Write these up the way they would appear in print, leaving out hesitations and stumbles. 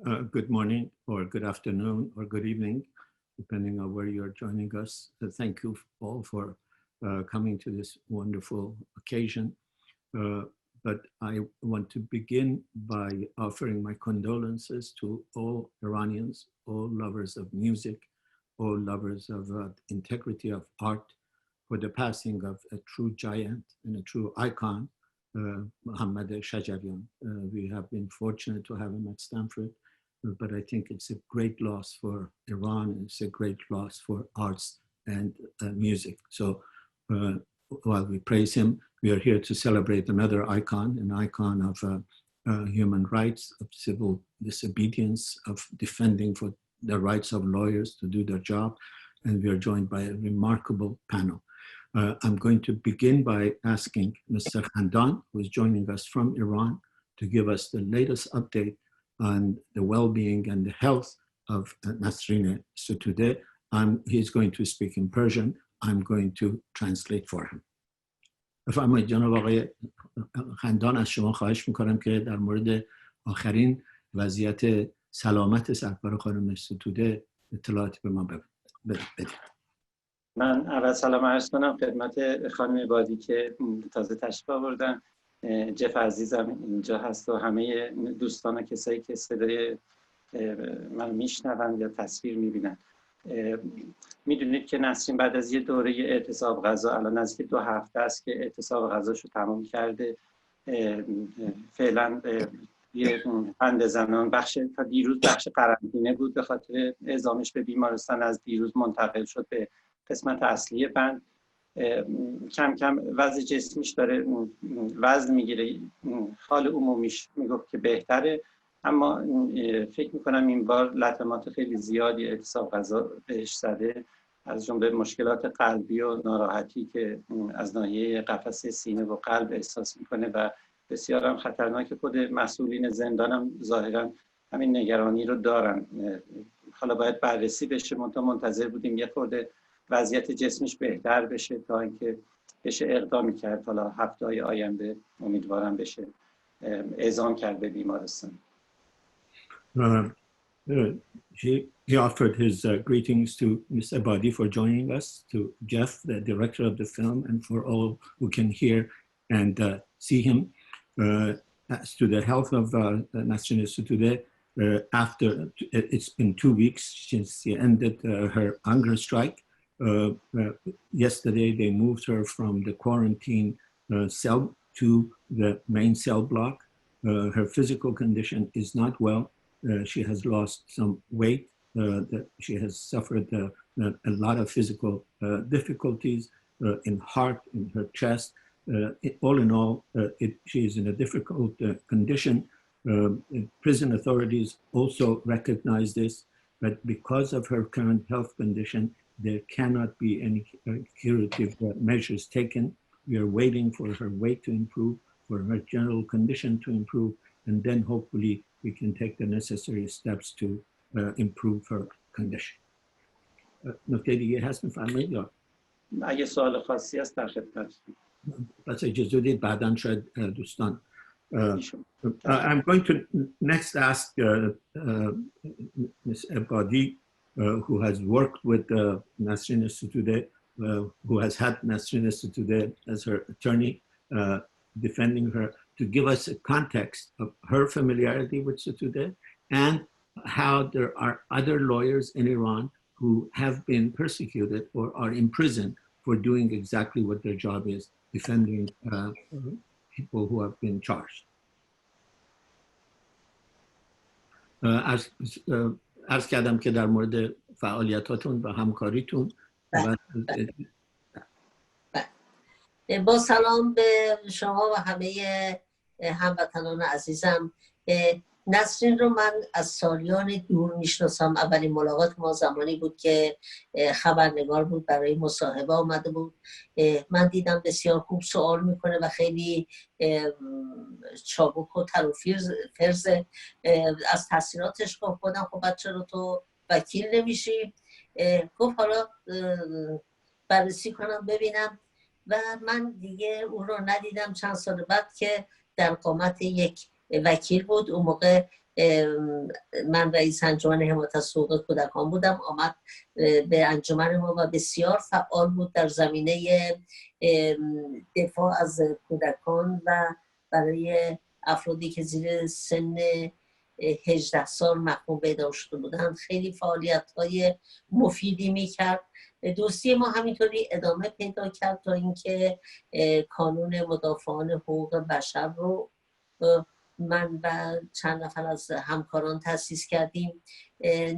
Good morning, or good afternoon, or good evening, depending on where you're joining us. Thank you all for coming to this wonderful occasion. But I want to begin by offering my condolences to all Iranians, all lovers of music, all lovers of integrity of art, for the passing of a true giant and a true icon, Mohammad Shajavian. We have been fortunate to have him at Stanford, but I think it's a great loss for Iran. It's a great loss for arts and music. So while we praise him, we are here to celebrate another icon, an icon of human rights, of civil disobedience, of defending for the rights of lawyers to do their job. And we are joined by a remarkable panel. I'm going to begin by asking Mr. Khandan, who is joining us from Iran, to give us the latest update on the well-being and the health of Nasrin Sotoudeh. He's going to speak in Persian. I'm going to translate for him. بفرمایید جناب آقای خندان، از شما خواهش میکنم که در مورد آخرین وضعیت سلامت سرکار خانم ستوده اطلاعاتی به ما بدید. من اول سلام عرض کنم خدمت خانم عبادی که تازه تشریف آوردن. جف عزیزم اینجا هست و همه دوستان و کسایی که صدای من میشنون یا تصویر میبینن. میدونید که نسرین بعد از یه دوره اعتصاب غذا الان نزدیک 2 هفته است که اعتصاب غذاشو تمام کرده. فعلا یه بند زنان تا دیروز بخش قرنطینه بود، به خاطر اعزامش به بیمارستان از دیروز منتقل شد به قسمت اصلی بند. کم کم وضع جسمیش داره وزن میگیره، حال عمومیش میگفت که بهتره، اما فکر میکنم این بار لطمات خیلی زیادی اعتصاب غذا بهش زده، از جمله مشکلات قلبی و ناراحتی که از ناحیه قفسه سینه و قلب احساس میکنه و بسیار هم خطرناک. خود مسئولین زندان هم ظاهرا همین نگرانی رو دارن. حالا باید بررسی بشه، منتظر بودیم یه خورده وضعیت جسمش بهتر بشه تا اینکه بشه اقدامی کرد. حالا هفته‌های آینده امیدوارم بشه اعزام کرد به بیمارستان. He offered his greetings to Ms. Ebadi for joining us, to Jeff, the director of the film, and for all who can hear and see him. As to the health of Nasrin Sotoudeh, after it's been 2 weeks since she ended her hunger strike. Yesterday, they moved her from the quarantine cell to the main cell block. Her physical condition is not well. She has lost some weight. She has suffered a lot of physical difficulties in heart, in her chest. All in all, she is in a difficult condition. Prison authorities also recognize this, but because of her current health condition, there cannot be any curative measures taken. We are waiting for her weight to improve, for her general condition to improve, and then hopefully we can take the necessary steps to improve her condition. نکته دیگه هست می‌فرمایید یا؟ اگه سوال خاصی هست در خدمتتون. پس اجازه بدید بعداً شاید دوستان. I'm going to next ask Ms. Ebadi, who has worked with Nasrin Sotoudeh, who has had Nasrin Sotoudeh as her attorney, defending her, to give us a context of her familiarity with Sotoudeh and how there are other lawyers in Iran who have been persecuted or are in prison for doing exactly what their job is, defending people who have been charged. عرض کردم که در مورد فعالیتاتون و همکاریتون با سلام به شما و همه هموطنان عزیزم. نسرین رو من از سالیان دور میشناسم. اولین ملاقات ما زمانی بود که خبرنگار بود، برای مصاحبه آمده بود. من دیدم بسیار خوب سوال میکنه و خیلی چابک و تر و فرز. از تاثیراتش خودم خب بچه رو تو وکیل نمیشی، گفت حالا بررسی کنم ببینم و من دیگه اون رو ندیدم. چند سال بعد که در قامت یک وکیل بود، اون موقع من رئیس انجمن حمایت از حقوق کودکان بودم، آمد به انجمن ما و بسیار فعال بود در زمینه دفاع از کودکان و برای افرادی که زیر سن 18 سال محکوم به اعدام شده بودند خیلی فعالیت‌های مفیدی می‌کرد. دوستی ما همینطوری ادامه پیدا کرد تا اینکه کانون مدافعان حقوق بشر رو من و چند نفر از همکاران تأسیس کردیم.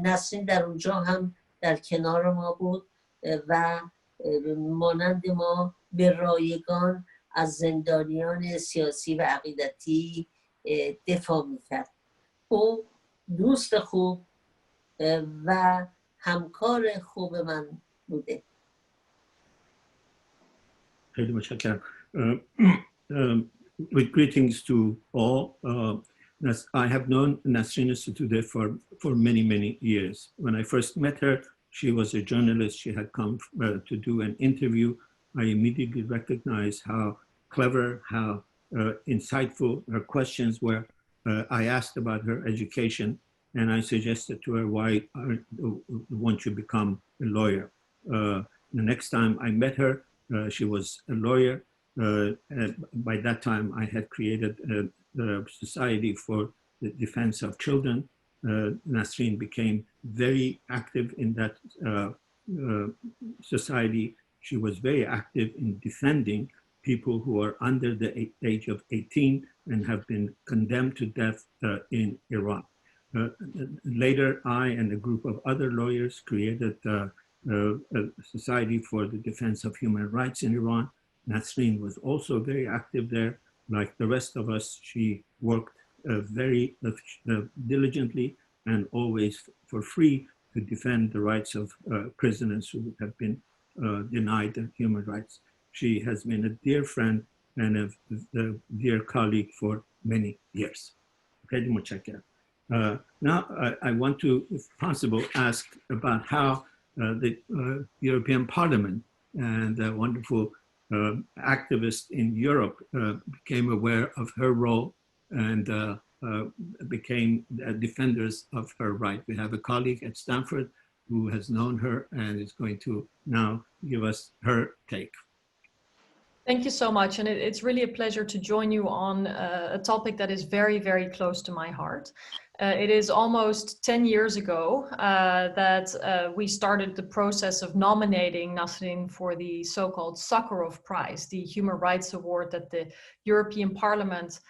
نسرین در اونجا هم در کنار ما بود و مانند ما به رایگان از زندانیان سیاسی و عقیدتی دفاع میکرد. او دوست خوب و همکار خوب من بوده. خیلی متشکرم. With greetings to all. I have known Nasrin Sotoudeh for many, many years. When I first met her, she was a journalist. She had come to do an interview. I immediately recognized how clever, how insightful her questions were. I asked about her education, and I suggested to her, why won't you become a lawyer? The next time I met her, she was a lawyer. By that time, I had created a society for the defense of children. Nasrin became very active in that society. She was very active in defending people who are under the age of 18 and have been condemned to death in Iran. Later, I and a group of other lawyers created a society for the defense of human rights in Iran. Nasrin was also very active there. Like the rest of us, she worked very diligently and always for free to defend the rights of prisoners who have been denied their human rights. She has been a dear friend and a dear colleague for many years. Now, I want to, if possible, ask about how the European Parliament and the wonderful activists in Europe became aware of her role and became defenders of her right. We have a colleague at Stanford who has known her and is going to now give us her take. Thank you so much. And it's really a pleasure to join you on a topic that is very, very close to my heart. It is almost 10 years ago that we started the process of nominating Nasrin for the so-called Sakharov Prize, the Human Rights Award that the European Parliament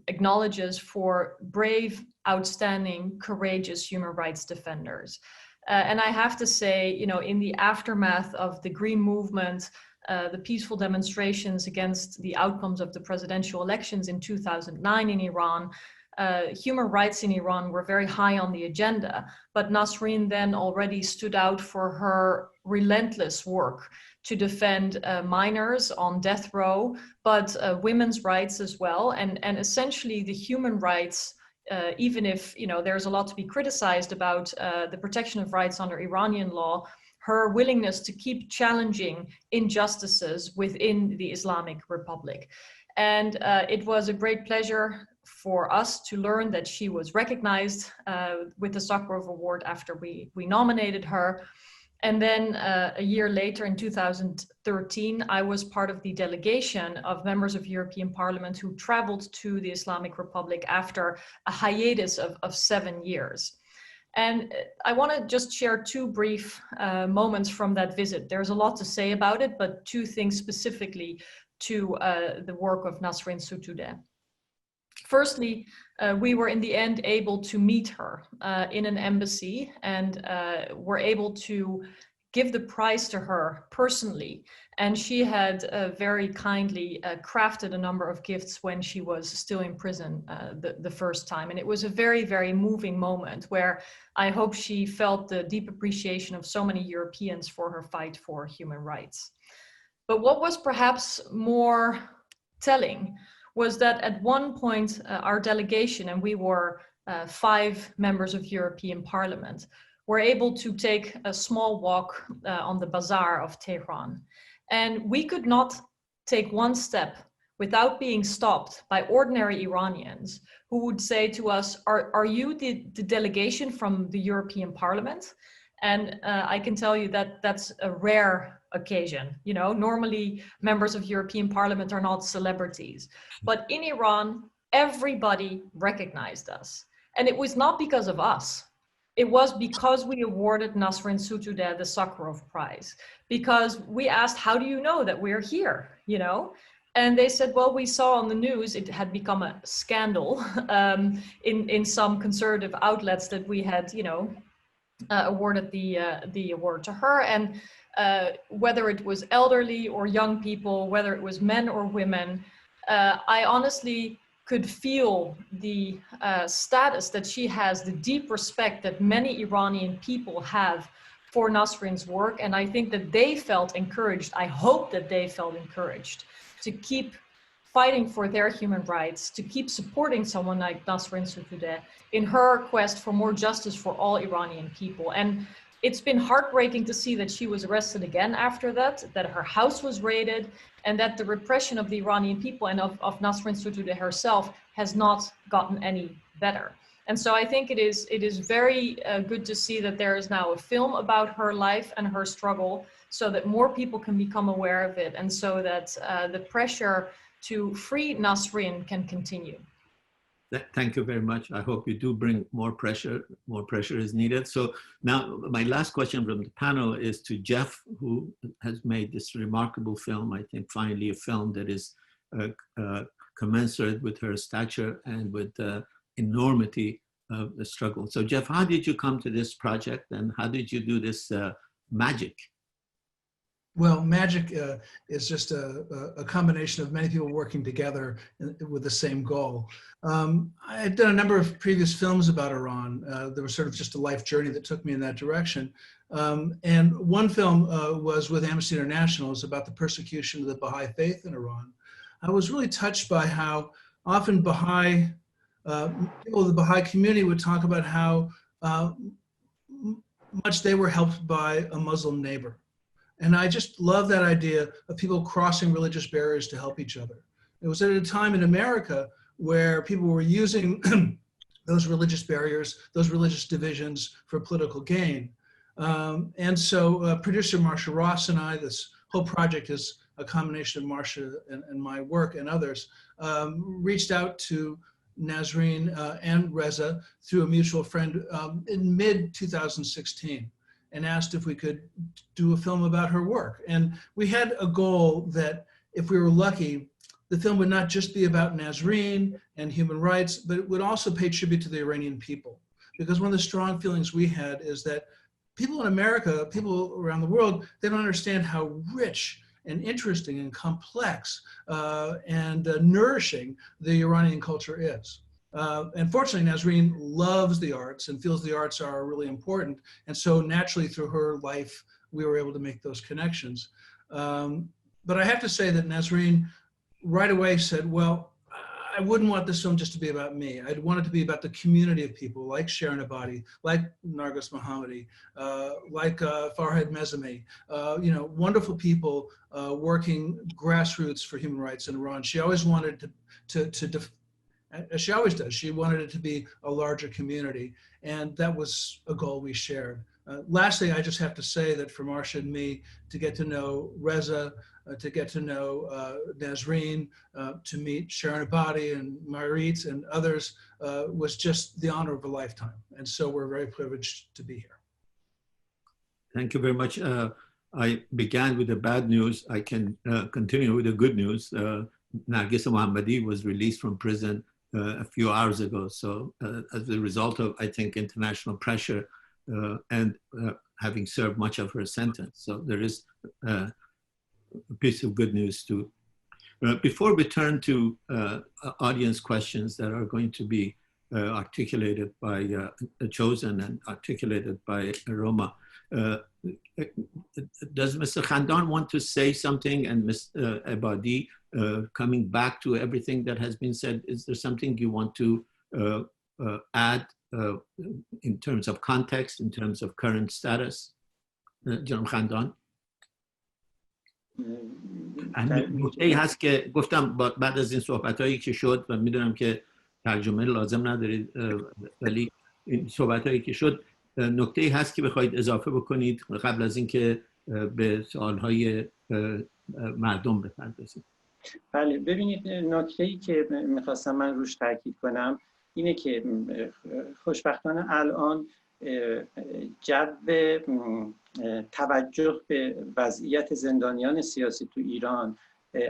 acknowledges for brave, outstanding, courageous human rights defenders. And I have to say, you know, in the aftermath of the Green Movement, the peaceful demonstrations against the outcomes of the presidential elections in 2009 in Iran, human rights in Iran were very high on the agenda, but Nasrin then already stood out for her relentless work to defend minors on death row, but women's rights as well, and essentially the human rights, even if, you know, there's a lot to be criticized about the protection of rights under Iranian law, her willingness to keep challenging injustices within the Islamic Republic. And it was a great pleasure for us to learn that she was recognized with the Sakharov Award after we nominated her. And then a year later, in 2013, I was part of the delegation of members of European Parliament who traveled to the Islamic Republic after a hiatus of 7 years. And I want to just share two brief moments from that visit. There's a lot to say about it, but two things specifically to the work of Nasrin Sotoudeh. Firstly, we were in the end able to meet her in an embassy and were able to give the prize to her personally. And she had very kindly crafted a number of gifts when she was still in prison the first time. And it was a very, very moving moment where I hope she felt the deep appreciation of so many Europeans for her fight for human rights. But what was perhaps more telling was that at one point our delegation, and we were 5 members of European Parliament, were able to take a small walk on the bazaar of Tehran. And we could not take one step without being stopped by ordinary Iranians who would say to us, are you the delegation from the European Parliament? And I can tell you that that's a rare occasion. You know, normally members of European Parliament are not celebrities, but in Iran, everybody recognized us. And it was not because of us. It was because we awarded Nasrin Sotoudeh the Sakharov Prize, because we asked, how do you know that we're here, you know? And they said, well, we saw on the news, it had become a scandal in some conservative outlets that we had, you know, awarded the award to her. And whether it was elderly or young people, whether it was men or women, I honestly could feel the status that she has, the deep respect that many Iranian people have for Nasrin's work. And I think that they felt encouraged. I hope that they felt encouraged to keep fighting for their human rights, to keep supporting someone like Nasrin Sotoudeh in her quest for more justice for all Iranian people. And it's been heartbreaking to see that she was arrested again after that her house was raided, and that the repression of the Iranian people and of Nasrin Sotoudeh herself has not gotten any better. And so I think it is very good to see that there is now a film about her life and her struggle, so that more people can become aware of it, and so that the pressure to free Nasrin can continue. Thank you very much. I hope you do bring more pressure. More pressure is needed. So now my last question from the panel is to Jeff, who has made this remarkable film, I think finally a film that is commensurate with her stature and with the enormity of the struggle. So Jeff, how did you come to this project, and how did you do this magic? Well, magic is just a combination of many people working together with the same goal. I had done a number of previous films about Iran. There was sort of just a life journey that took me in that direction. And one film was with Amnesty International. It was about the persecution of the Baha'i faith in Iran. I was really touched by how often Baha'i, people of the Baha'i community would talk about how much they were helped by a Muslim neighbor. And I just love that idea of people crossing religious barriers to help each other. It was at a time in America where people were using those religious barriers, those religious divisions for political gain. And so producer Marcia Ross and I, this whole project is a combination of Marcia and my work and others, reached out to Nasrin and Reza through a mutual friend in mid-2016. And asked if we could do a film about her work. And we had a goal that if we were lucky, the film would not just be about Nasrin and human rights, but it would also pay tribute to the Iranian people. Because one of the strong feelings we had is that people in America, people around the world, they don't understand how rich and interesting and complex and nourishing the Iranian culture is. And fortunately, Nasrin loves the arts and feels the arts are really important. And so naturally through her life, we were able to make those connections. But I have to say that Nasrin right away said, well, I wouldn't want this film just to be about me. I'd want it to be about the community of people like Shirin Ebadi, like Nargis Mohammadi, like Farhad Mezami, you know, wonderful people working grassroots for human rights in Iran. She always wanted as she always does, she wanted it to be a larger community, and that was a goal we shared. Lastly, I just have to say that for Marcia and me, to get to know Reza, to get to know Nasrin, to meet Shirin Ebadi and Mariette and others was just the honor of a lifetime. And so we're very privileged to be here. Thank you very much. I began with the bad news. I can continue with the good news. Nargis Mohammadi was released from prison a few hours ago. So as a result of, I think, international pressure and having served much of her sentence. So there is a piece of good news too. Before we turn to audience questions that are going to be articulated by chosen and articulated by Roma, does Mr. Khandan want to say something? And Ms. Ebadi, coming back to everything that has been said, is there something you want to add in terms of context, in terms of current status? Janab Khandan? نکته‌ای هست که گفتم بعد از این صحبت‌هایی که شد و میدونم که ترجمه لازم ندارید ولی این صحبت‌هایی که شد نکته‌ای هست که بخواید اضافه بکنید قبل از اینکه به سوال‌های مردم بپردازید. بله ببینید نکته‌ای که می‌خواستم من روش تاکید کنم اینه که خوشبختانه الان جو توجه به وضعیت زندانیان سیاسی تو ایران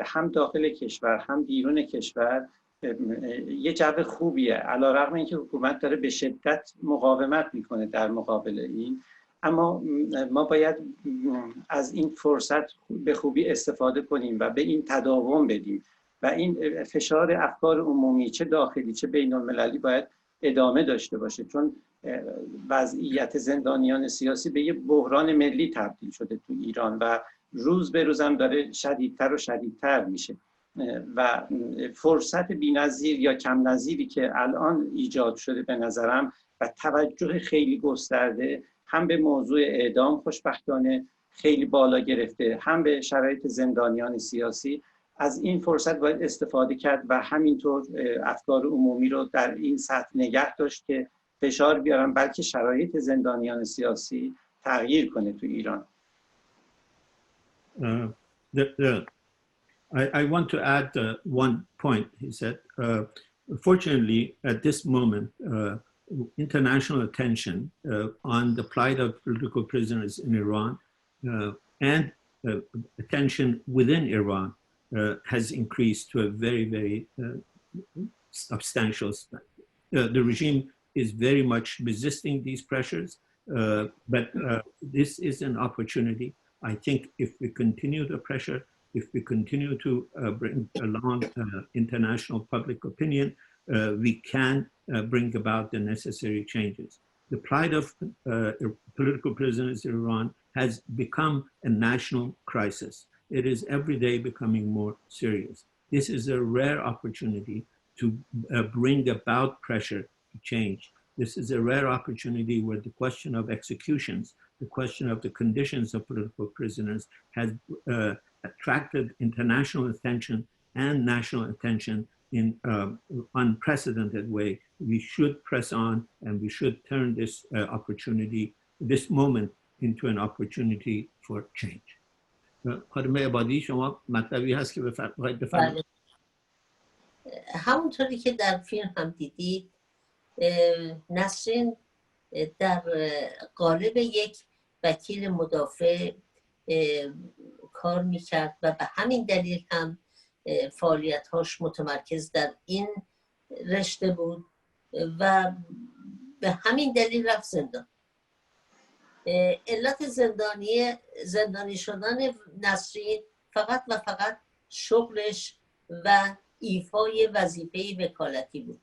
هم داخل کشور هم بیرون کشور یه جو خوبیه، علیرغم اینکه حکومت داره به شدت مقاومت میکنه در مقابل این، اما ما باید از این فرصت به خوبی استفاده کنیم و به این تداوم بدیم و این فشار افکار عمومی چه داخلی چه بین المللی باید ادامه داشته باشه، چون وضعیت زندانیان سیاسی به یه بحران ملی تبدیل شده تو ایران و روز به روز هم داره شدیدتر و شدیدتر میشه و فرصت بی‌نظیر یا کم نظیری که الان ایجاد شده به نظرم و توجه خیلی گسترده هم به موضوع اعدام خوشبختانه خیلی بالا گرفته، هم به شرایط زندانیان سیاسی، از این فرصت باید استفاده کرد و همینطور افکار عمومی رو در این سطح نگه داشت که فشار بیارن بلکه شرایط زندانیان سیاسی تغییر کنه تو ایران. I want to add one point, he said. Fortunately, at this moment, international attention on the plight of political prisoners in Iran and attention within Iran has increased to a very, very substantial extent. The regime is very much resisting these pressures, but this is an opportunity. I think if we continue the pressure, if we continue to bring along international public opinion, we can bring about the necessary changes. The plight of political prisoners in Iran has become a national crisis. It is every day becoming more serious. This is a rare opportunity to bring about pressure to change. This is a rare opportunity where the question of executions, the question of the conditions of political prisoners has attracted international attention and national attention in unprecedented way. We should press on and we should turn this opportunity, this moment into an opportunity for change. خانم عبادی شما مطلبی هست که بفرمایید. همونطوری که در فیلم هم دیدید نسرین در قالب یک وکیل مدافع کار میکرد و به همین دلیل هم فعالیت‌هاش متمرکز در این رشته بود و به همین دلیل رفت زندان. علت زندانی شدن نسرین فقط و فقط شغلش و ایفای وظیفه وکالتی بود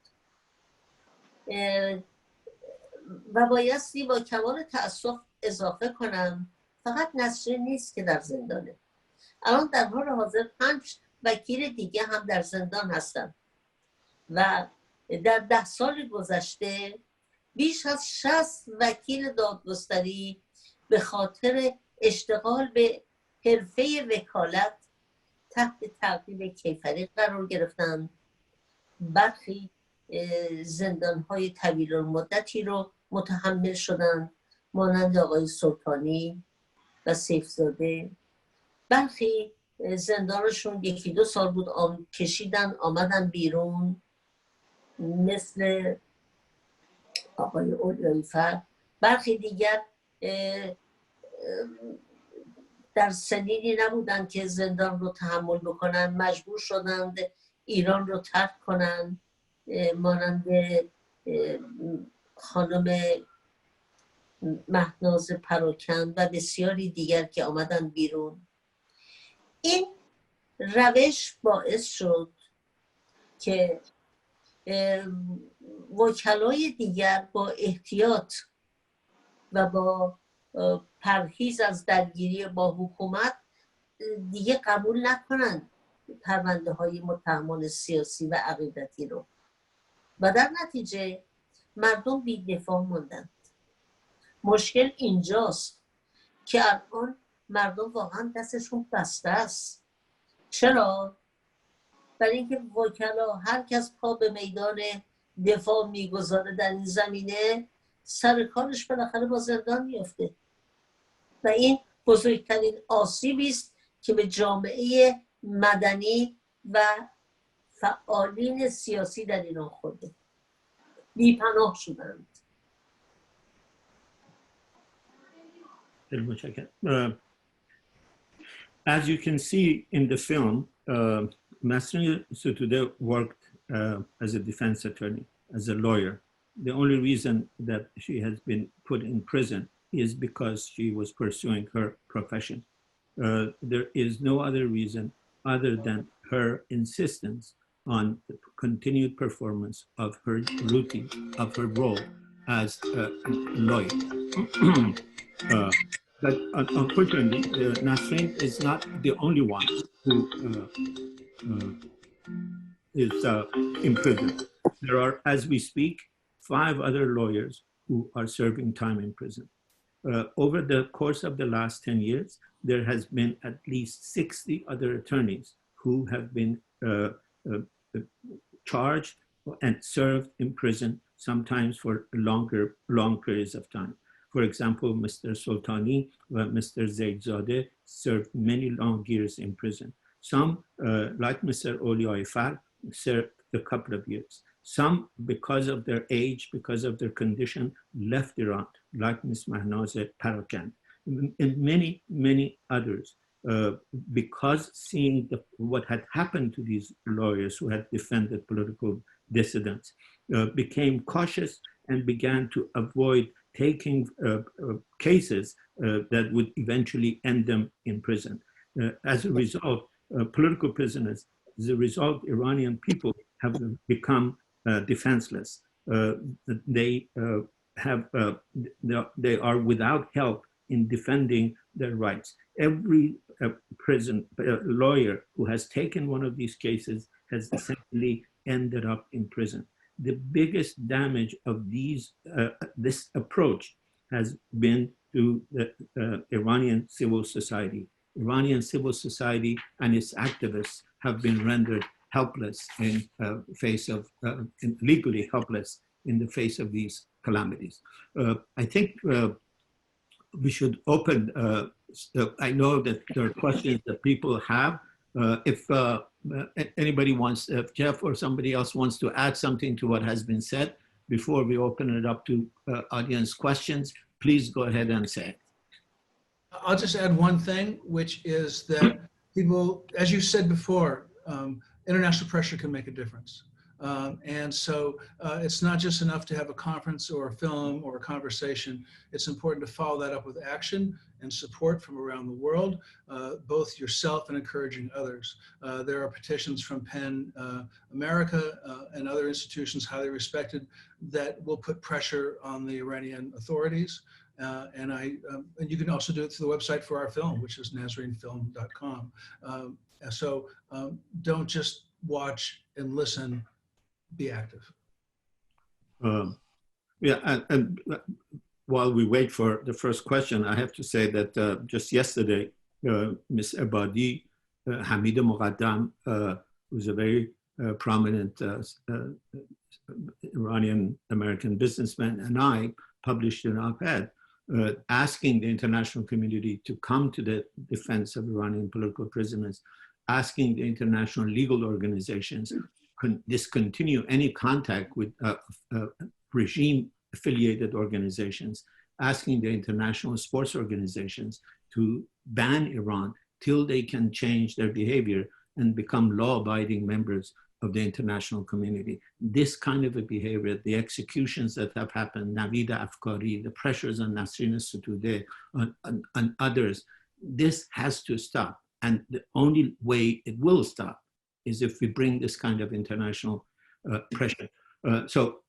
و بایستی با کمال تأسف اضافه کنم فقط نسرین نیست که در زندانه. الان در حال حاضر 5 وکیل دیگه هم در زندان هستن و در 10 سال گذشته بیش از 60 وکیل دادگستری به خاطر اشتغال به حرفه وکالت تحت تعقیب کیفری قرار گرفتن. برخی زندان‌های طویل المدتی رو متحمل شدن مانند آقای سلطانی و سیفزاده. برخی زندانشون 1-2 سال بود کشیدن آمدن بیرون مثل آقای اولیایی‌فر. برخی دیگر در سنینی نبودن که زندان رو تحمل بکنن، مجبور شدند ایران رو ترک کنن مانند خانم مهناز پراکند و بسیاری دیگر که آمدن بیرون. این روش باعث شد که وکلای دیگر با احتیاط و با پرهیز از درگیری با حکومت دیگه قبول نکنند پرونده های متهمان سیاسی و عقیدتی رو و در نتیجه مردم بی‌دفاع موندند. مشکل اینجاست که الان مردم واقعا دستشون بسته است. چرا؟ برای اینکه وکلا هر کس پا به میدان دفاع میگذاره در این زمینه سر کارش بالاخره با زندان میفته و این بزرگترین آسیبی است که به جامعه مدنی و فعالین سیاسی در ایران خورده. بی‌پناه شدند. As you can see in the film, Nasrin Sotoudeh worked as a defense attorney, as a lawyer. The only reason that she has been put in prison is because she was pursuing her profession. There is no other reason other than her insistence on the continued performance of her duty, of her role as a lawyer. But unfortunately, Nasrin is not the only one who is in prison. There are, as we speak, 5 other lawyers who are serving time in prison. Over the course of the last 10 years, there has been at least 60 other attorneys who have been charged and served in prison, sometimes for long periods of time. For example, Mr. Soltani, Mr. Zaidzadeh served many long years in prison. Some, like Mr. Oliaifar, served a couple of years. Some, because of their age, because of their condition, left Iran, like Ms. Mahnaz Parakan, and many, many others, because seeing what had happened to these lawyers who had defended political dissidents, became cautious and began to avoid taking cases that would eventually end them in prison. As a result, political prisoners, as a result, Iranian people have become defenseless. They are without help in defending their rights. Every prison lawyer who has taken one of these cases has essentially ended up in prison. The biggest damage of this approach has been to the Iranian civil society. Iranian civil society and its activists have been rendered helpless in face of, legally helpless in the face of these calamities. I think we should open, I know that there are questions that people have. If anybody wants, if Jeff or somebody else wants to add something to what has been said before we open it up to audience questions, please go ahead and say it. I'll just add one thing, which is that people, as you said before, international pressure can make a difference. And so it's not just enough to have a conference or a film or a conversation. It's important to follow that up with action and support from around the world, both yourself and encouraging others. There are petitions from PEN America and other institutions highly respected that will put pressure on the Iranian authorities. And you can also do it through the website for our film, which is nasrinfilm.com. So don't just watch and listen, be active. Yeah, and while we wait for the first question, I have to say that just yesterday, Ms. Ebadi, Hamid Muqaddam, who's a very prominent Iranian American businessman, and I published an op-ed asking the international community to come to the defense of Iranian political prisoners, asking the international legal organizations to discontinue any contact with regime-affiliated organizations, asking the international sports organizations to ban Iran till they can change their behavior and become law-abiding members of the international community. This kind of a behavior, the executions that have happened, Navida Afkari, the pressures on Nasrin Sotoudeh, on others, this has to stop. And the only way it will stop is if we bring this kind of international pressure. So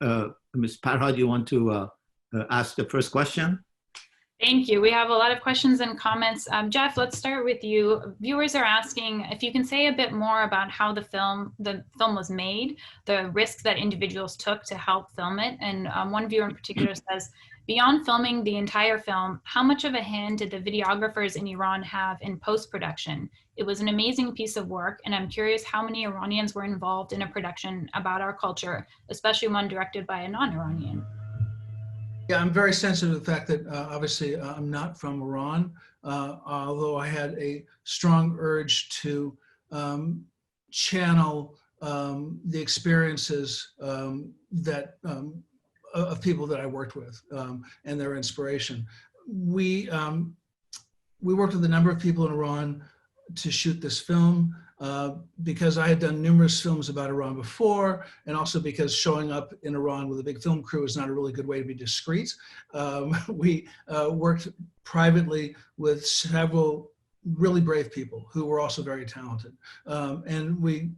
Ms. Parha, do you want to ask the first question? Thank you. We have a lot of questions and comments. Jeff, let's start with you. Viewers are asking if you can say a bit more about how the film was made, the risks that individuals took to help film it. And one viewer in particular says, Beyond filming the entire film, how much of a hand did the videographers in Iran have in post-production? It was an amazing piece of work, and I'm curious how many Iranians were involved in a production about our culture, especially one directed by a non-Iranian. Yeah, I'm very sensitive to the fact that obviously I'm not from Iran, although I had a strong urge to channel the experiences that of people that I worked with and their inspiration. We worked with a number of people in Iran to shoot this film because I had done numerous films about Iran before, and also because showing up in Iran with a big film crew is not a really good way to be discreet. We worked privately with several really brave people who were also very talented. And we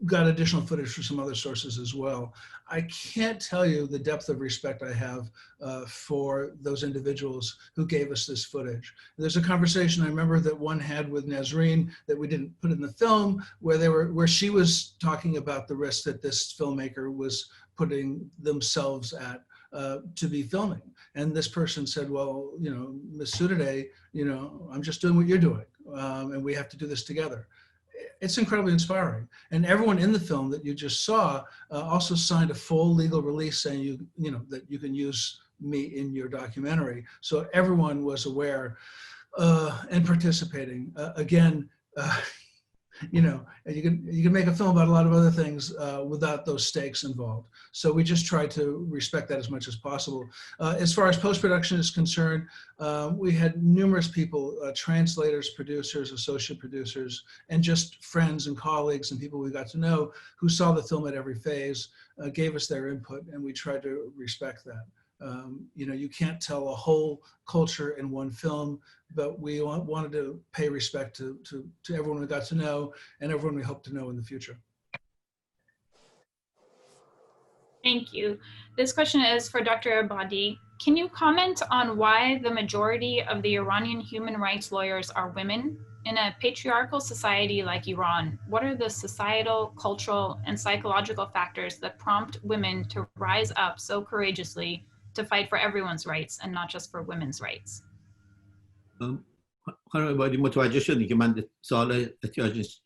got additional footage from some other sources as well. I can't tell you the depth of respect I have for those individuals who gave us this footage. There's a conversation I remember that one had with Nasrin that we didn't put in the film, where she was talking about the risk that this filmmaker was putting themselves at to be filming. And this person said, well, you know, Ms. Sotoudeh, you know, I'm just doing what you're doing, and we have to do this together. It's incredibly inspiring. And everyone in the film that you just saw also signed a full legal release saying you know that you can use me in your documentary. So everyone was aware and participating. Again, you know, you can make a film about a lot of other things without those stakes involved. So we just try to respect that as much as possible. As far as post-production is concerned, we had numerous people, translators, producers, associate producers, and just friends and colleagues and people we got to know who saw the film at every phase, gave us their input, and we tried to respect that. You know, you can't tell a whole culture in one film, but we wanted to pay respect to everyone we got to know and everyone we hope to know in the future. Thank you. This question is for Dr. Ebadi. Can you comment on why the majority of the Iranian human rights lawyers are women? In a patriarchal society like Iran, what are the societal, cultural, and psychological factors that prompt women to rise up so courageously to fight for everyone's rights and not just for women's rights? خانم عبادی متوجه شدی که من سوال احتیاج نیست.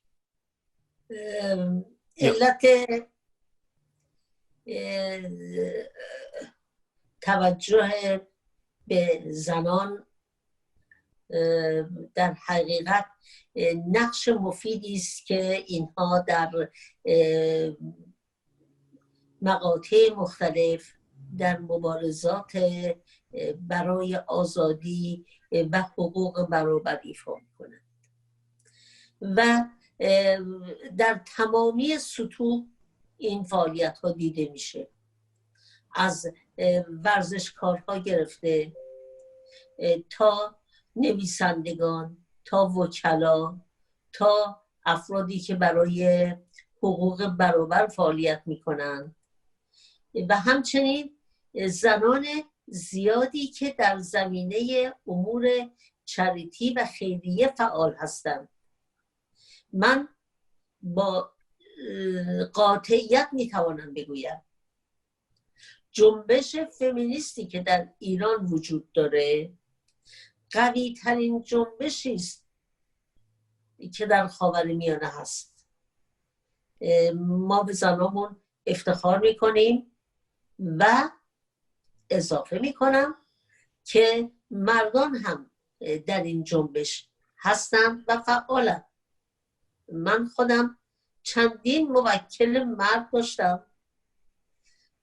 علت توجه به زنان در حقیقت نقش مفیدی است که اینها در مقاطع مختلف در مبارزات برای آزادی و حقوق برابر ایفا می‌کنند و در تمامی سطوح این فعالیت ها دیده میشه، از ورزشکارها گرفته تا نویسندگان، تا وکلا، تا افرادی که برای حقوق برابر فعالیت میکنن و همچنین زنان زیادی که در زمینه امور چریتی و خیریه فعال هستند. من با قاطعیت میتوانم بگویم جنبش فمینیستی که در ایران وجود داره قوی ترین جنبشی است که در خاورمیانه هست. ما به زنامون افتخار میکنیم و اضافه میکنم که مردان هم در این جنبش هستند و فعالند. من خودم چندین موکل مرد داشتم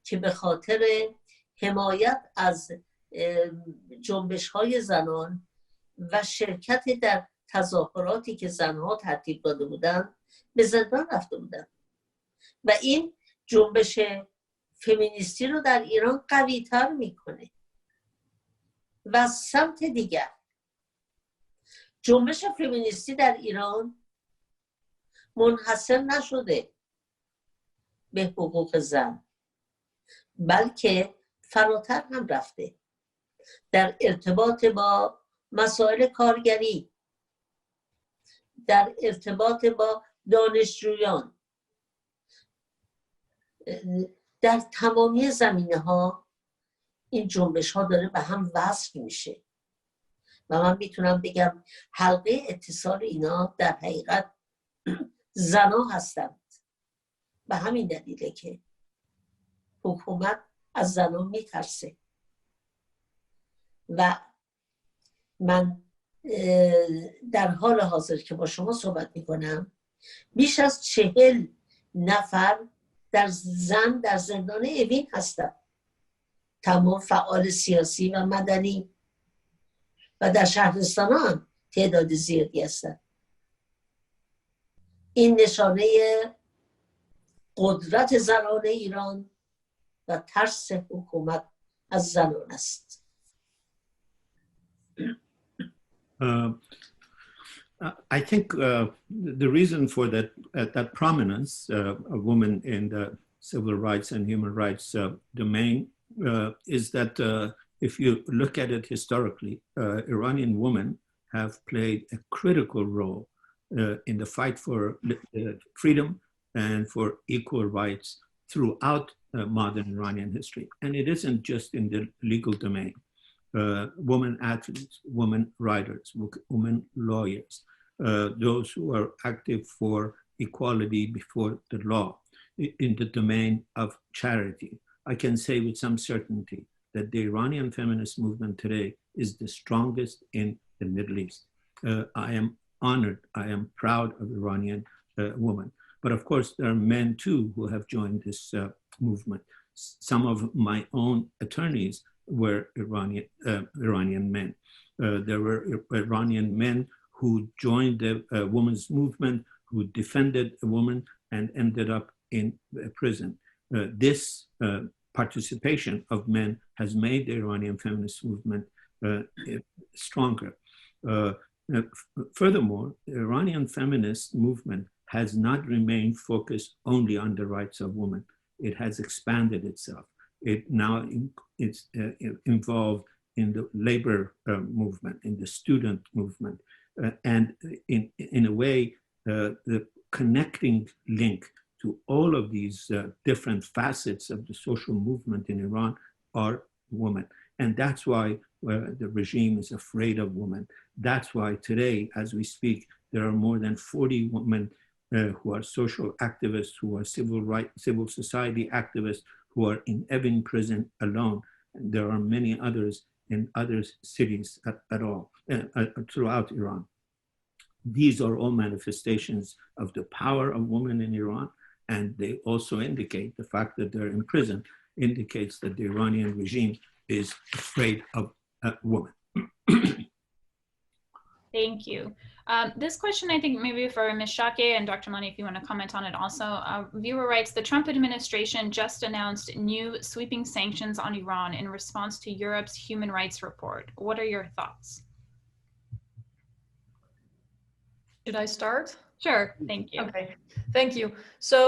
که به خاطر حمایت از جنبش‌های زنان و شرکت در تظاهراتی که زنها ترتیب داده بودند به زندان رفته بودند و این جنبش فمینیستی رو در ایران قوی‌تر میکنه. و سمت دیگر جنبش فمینیستی در ایران منحصر نشده به حقوق زن، بلکه فراتر هم رفته. در ارتباط با مسائل کارگری، در ارتباط با دانشجویان، در تمامی زمینه ها این جنبش ها داره به هم وصل میشه و من میتونم بگم حلقه اتصال اینا در حقیقت زنا هستند. به همین دلیله که حکومت از زنا میترسه و من در حال حاضر که با شما صحبت میکنم بیش از 40 نفر در زندان اوین هستند، تمام فعال سیاسی و مدنی و در شهرستان هم تعداد زیادی هستند. این نشانه قدرت زنان ایران و ترس حکومت از زنان است. I think the reason for that prominence of women in the civil rights and human rights domain is that if you look at it historically, Iranian women have played a critical role in the fight for freedom and for equal rights throughout modern Iranian history. And it isn't just in the legal domain. Women athletes, women writers, women lawyers, those who are active for equality before the law, in the domain of charity. I can say with some certainty that the Iranian feminist movement today is the strongest in the Middle East. I am honored, I am proud of Iranian women. But of course, there are men too who have joined this movement. Some of my own attorneys were Iranian men. There were Iranian men who joined the women's movement, who defended a woman and ended up in prison. This participation of men has made the Iranian feminist movement stronger. Furthermore, the Iranian feminist movement has not remained focused only on the rights of women. It has expanded itself. It now is involved in the labor movement, in the student movement, and in a way, the connecting link to all of these different facets of the social movement in Iran are women. And that's why the regime is afraid of women. That's why today, as we speak, there are more than 40 women who are social activists, who are civil society activists, who are in Evin prison alone. And there are many others in other cities throughout Iran. These are all manifestations of the power of women in Iran, and they also indicate the fact that they're in prison indicates that the Iranian regime is afraid of women. Thank you. This question, I think maybe for Ms. Schaake and Dr. Milani, if you want to comment on it also. Viewer writes, the Trump administration just announced new sweeping sanctions on Iran in response to Europe's human rights report. What are your thoughts? Should I start? Sure, thank you. Okay, thank you. So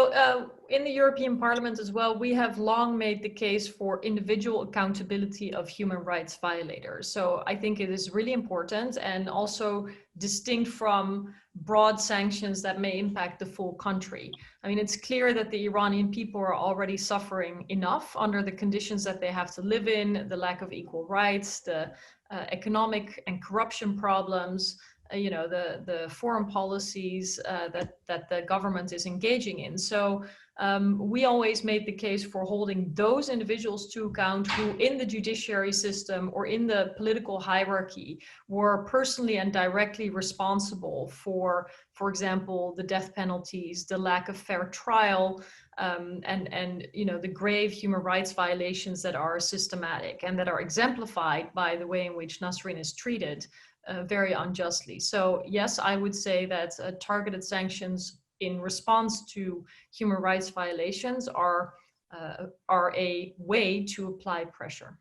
in the European Parliament as well, we have long made the case for individual accountability of human rights violators. So I think it is really important and also distinct from broad sanctions that may impact the full country. I mean, it's clear that the Iranian people are already suffering enough under the conditions that they have to live in, the lack of equal rights, the economic and corruption problems, the foreign policies that the government is engaging in. So we always made the case for holding those individuals to account who in the judiciary system or in the political hierarchy were personally and directly responsible for example, the death penalties, the lack of fair trial, and the grave human rights violations that are systematic and that are exemplified by the way in which Nasrin is treated very unjustly. So yes, I would say that targeted sanctions in response to human rights violations are a way to apply pressure.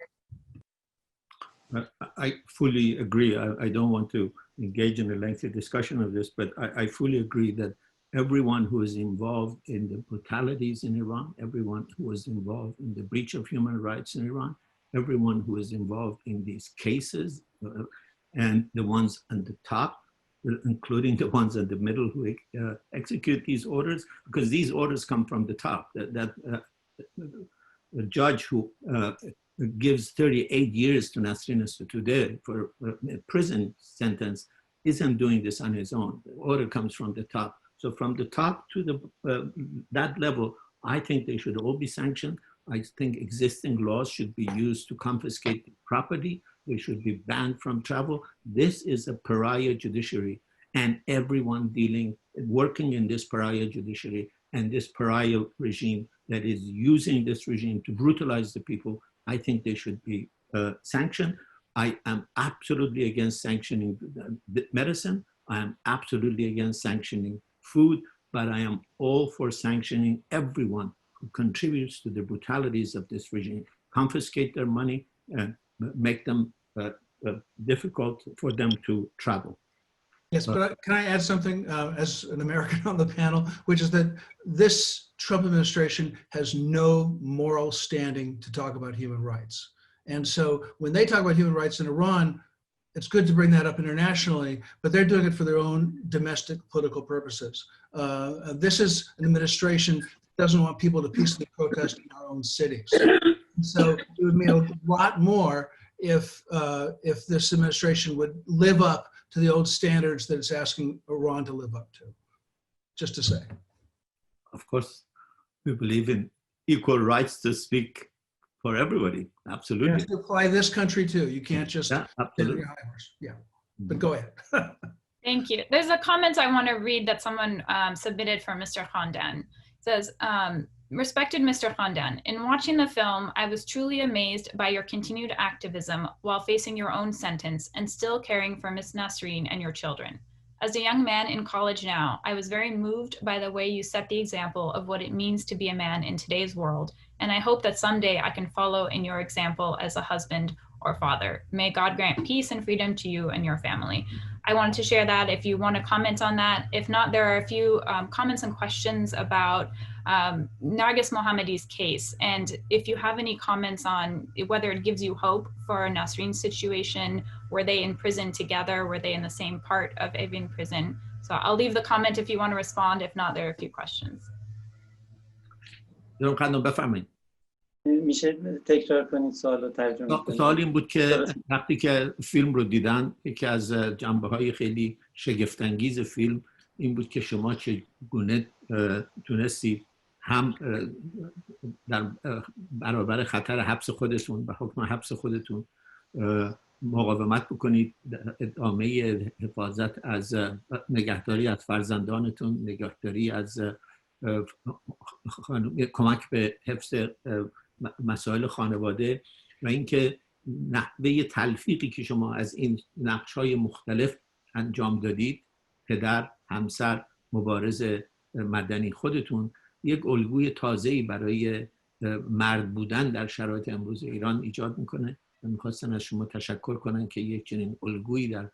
I fully agree. I don't want to engage in a lengthy discussion of this, but I fully agree that everyone who is involved in the brutalities in Iran, everyone who is involved in the breach of human rights in Iran, everyone who is involved in these cases, and the ones on the top, including the ones in the middle who execute these orders, because these orders come from the top. The judge who gives 38 years to Nasrin Sotoudeh for a prison sentence isn't doing this on his own. The order comes from the top. So from the top to that level, I think they should all be sanctioned. I think existing laws should be used to confiscate property. They should be banned from travel. This is a pariah judiciary, and everyone working in this pariah judiciary and this pariah regime that is using this regime to brutalize the people, I think they should be sanctioned. I am absolutely against sanctioning medicine. I am absolutely against sanctioning food, but I am all for sanctioning everyone who contributes to the brutalities of this regime, confiscate their money, and make them difficult for them to travel. Yes, but can I add something as an American on the panel, which is that this Trump administration has no moral standing to talk about human rights. And so when they talk about human rights in Iran, it's good to bring that up internationally, but they're doing it for their own domestic political purposes. This is an administration that doesn't want people to peacefully protest in our own cities. So it would mean a lot more if this administration would live up to the old standards that it's asking Iran to live up to, just to say. Of course, we believe in equal rights to speak for everybody, absolutely. You have to apply this country too. You can't just absolutely. Yeah, but go ahead. Thank you. There's a comment I want to read that someone submitted for Mr. Khandan. It says, respected Mr. Khandan, in watching the film, I was truly amazed by your continued activism while facing your own sentence and still caring for Miss Nasrin and your children. As a young man in college now, I was very moved by the way you set the example of what it means to be a man in today's world, and I hope that someday I can follow in your example as a husband or father. May God grant peace and freedom to you and your family. I wanted to share that if you want to comment on that. If not, there are a few comments and questions about Nargis Mohammadi's case. And if you have any comments on whether it gives you hope for Nasrin's situation, were they in prison together? Were they in the same part of Evin prison? So I'll leave the comment if you want to respond. If not, there are a few questions. میشه تکرار کنید سوال رو ترجمه کنید؟ سوال این بود که وقتی که فیلم رو دیدن، یکی از جنبه‌های خیلی شگفت‌انگیز فیلم این بود که شما چگونه تونستی هم در برابر خطر حبس خودتون و حکم حبس خودتون مقاومت بکنید، ادامه حفاظت از نگهداری از فرزندانتون، نگهداری از کمک به حفظ مسائل خانواده و اینکه نحوه تلفیقی که شما از این نقش‌های مختلف انجام دادید، پدر، همسر، مبارز مدنی خودتون، یک الگوی تازه‌ای برای مرد بودن در شرایط امروز ایران ایجاد میکنه و میخواستن از شما تشکر کنن که یک چنین الگویی در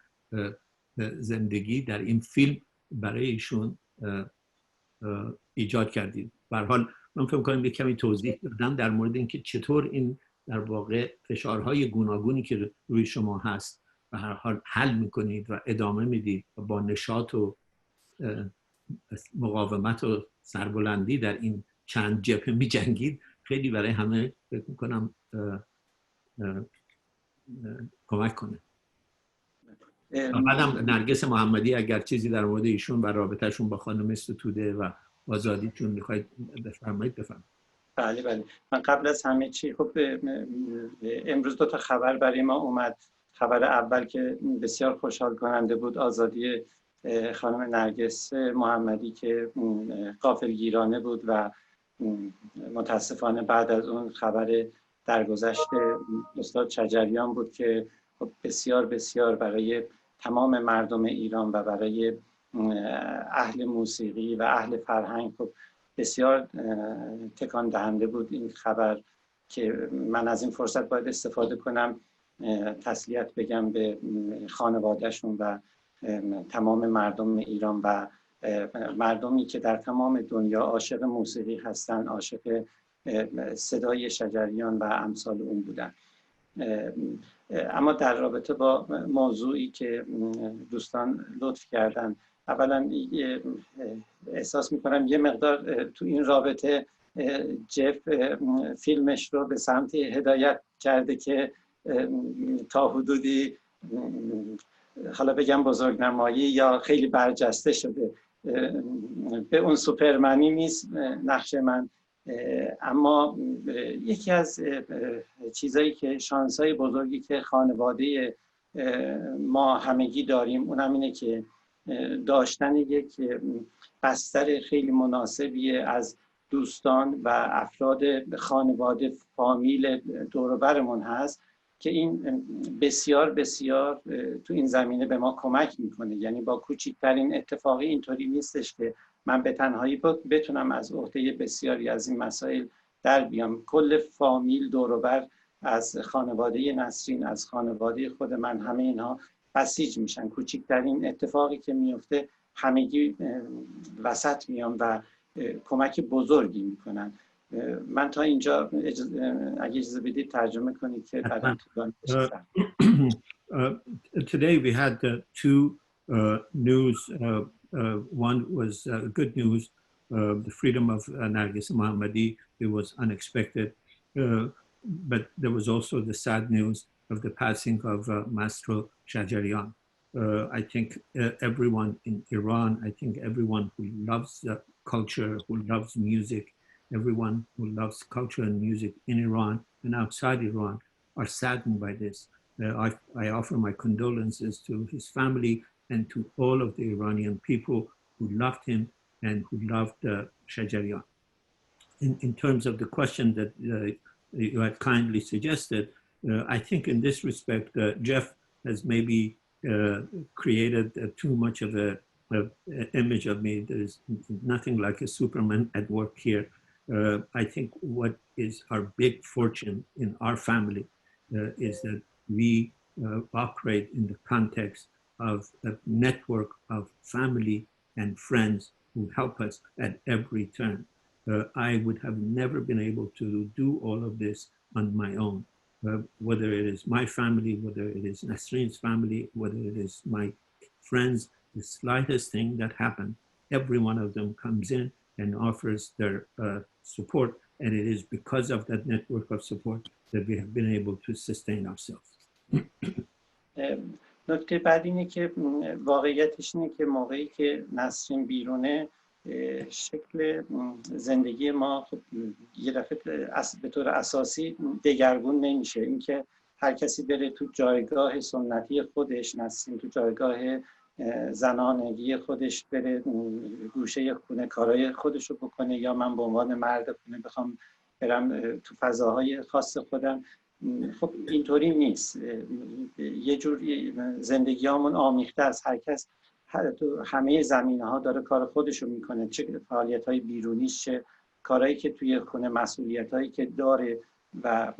زندگی در این فیلم برای ایشون ایجاد کردید. به هر حال من فکر می‌کنم یک کمی توضیح دادم در مورد اینکه چطور این در واقع فشارهای گوناگونی که روی شما هست به هر حال حل می‌کنید و ادامه میدید و با نشاط و مقاومت و سربلندی در این چند جبهه می‌جنگید، خیلی برای همه فکر می‌کنم کمک کنه. بعدم نرگس محمدی اگر چیزی در مورد ایشون و رابطهشون با خانم ستوده و آزادیشون میخواید بفرمایید. بله. من قبل از همه چی خب امروز 2 تا خبر برای ما اومد. خبر اول که بسیار خوشحال کننده بود، آزادی خانم نرگس محمدی که غافلگیرانه بود و متاسفانه بعد از اون خبر درگذشت استاد شجریان بود که خب بسیار برای تمام مردم ایران و برای اهل موسیقی و اهل فرهنگ خب بسیار تکان دهنده بود این خبر که من از این فرصت باید استفاده کنم تسلیت بگم به خانوادهشون و تمام مردم ایران و مردمی که در تمام دنیا عاشق موسیقی هستن، عاشق صدای شجریان و امثال اون بودن. اما در رابطه با موضوعی که دوستان لطف کردن، اولا احساس میکنم یه مقدار تو این رابطه جف فیلمش رو به سمتی هدایت کرده که تا حدودی حالا بگم بزرگنمایی یا خیلی برجسته شده. به اون سوپرمنی نیست نقش من، اما یکی از چیزایی که شانس‌های بزرگی که خانواده ما همگی داریم اونم اینه که داشتن یک بستر خیلی مناسبی از دوستان و افراد خانواده، فامیل دور و برمون هست که این بسیار بسیار تو این زمینه به ما کمک میکنه. یعنی با کوچکترین اتفاقی اینطوری نیستش که من به تنهایی بتونم از عهده بسیاری از این مسائل در بیام. کل فامیل دور و بر از خانواده نسرین، از خانواده خود من، همه اینها بسیج میشن. کوچکترین اتفاقی که میفته همگی وسط میان و کمک بزرگی میکنن. من تا اینجا اگه اجازه بدید ترجمه کنید که بعدا طولانی بشه. Today we had two news. One was good news, the freedom of Nargis Mohammadi. It was unexpected, but there was also the sad news of the passing of Maestro Shajarian. I think everyone in Iran, I think everyone who loves culture, who loves music, everyone who loves culture and music in Iran and outside Iran are saddened by this. I offer my condolences to his family and to all of the Iranian people who loved him and who loved Shajarian. In terms of the question that you had kindly suggested, I think in this respect, Jeff has maybe created too much of an image of me. There's nothing like a Superman at work here. I think what is our big fortune in our family is that we operate in the context of a network of family and friends who help us at every turn. I would have never been able to do all of this on my own. Whether it is my family, whether it is Nasrin's family, whether it is my friends, the slightest thing that happened, every one of them comes in and offers their support. And it is because of that network of support that we have been able to sustain ourselves. نکته بعد اینه که واقعیتش اینه که موقعی که نسرین بیرونه شکل زندگی ما یه دفعه به طور اساسی دگرگون نمیشه. اینکه هر کسی بره تو جایگاه سنتی خودش، نسرین تو جایگاه زنانگی خودش بره گوشه خونه کارهای خودش رو بکنه، یا من به عنوان مرد خونه بخوام برم تو فضاهای خاص خودم، خب اینطوری نیست. یه جور زندگی همون آمیخته است. هر کس تو همه زمینه ها داره کار خودش رو میکنه، چه فعالیت های بیرونیش، چه کارهایی که توی خونه، مسئولیت هایی که داره، و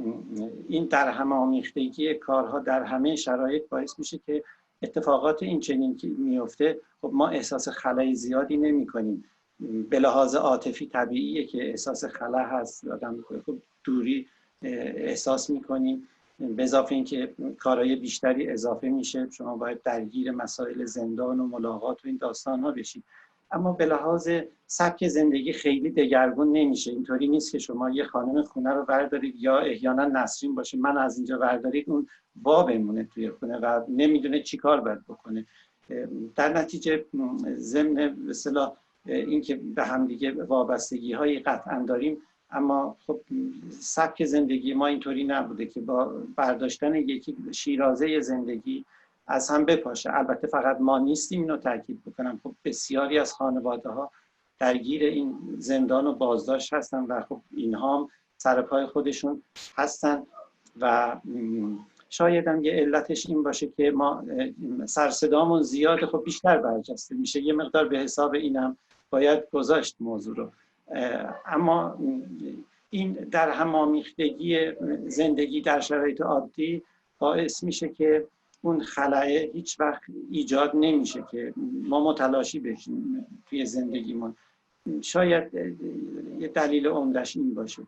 این در هم آمیختگی کارها در همه شرایط باعث میشه که اتفاقات این چنین که میفته خب ما احساس خلای زیادی نمی کنیم. به لحاظ عاطفی طبیعیه که احساس خلا هست، آدم خب دوری احساس میکنیم، به اضافه اینکه کارهای بیشتری اضافه میشه، شما باید درگیر مسائل زندان و ملاقات و این داستان ها بشید. اما به لحاظ سبک زندگی خیلی دگرگون نمیشه. اینطوری نیست که شما یه خانم خونه رو بردارید یا احیانا نسرین باشه من از اینجا بردارید اون وا بمونه توی خونه و نمیدونه چی کار باید بکنه. در نتیجه ضمن به اصطلاح اینکه به هم دیگه وابستگی های قطعا داریم، اما خب سبک زندگی ما اینطوری نبوده که با برداشتن یکی شیرازه زندگی از هم بپاشه. البته فقط ما نیستیم، اینو تاکید بکنم، خب بسیاری از خانواده ها درگیر این زندان و بازداشت هستن و خب اینها هم سر پای خودشون هستن و شاید هم یه علتش این باشه که ما سرصدامون زیاده، خب بیشتر برجسته میشه. یه مقدار به حساب اینم باید گذاشت موضوع رو. اما این در هم آمیختگی زندگی در شرایط عادی باعث میشه که اون خلأ هیچ وقت ایجاد نمیشه که ما متلاشی بشیم توی زندگیمون. شاید یه دلیل عمده‌اش این باشه.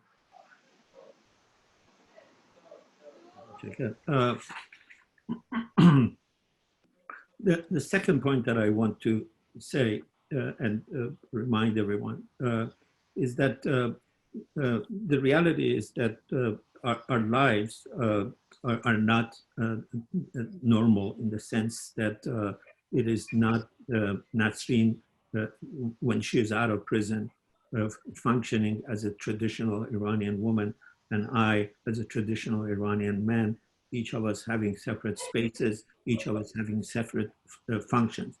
The second point that I want to say and remind everyone is that the reality is that our lives are not normal in the sense that it is not Nasrin when she is out of prison functioning as a traditional Iranian woman, and I as a traditional Iranian man, each of us having separate spaces, each of us having separate functions.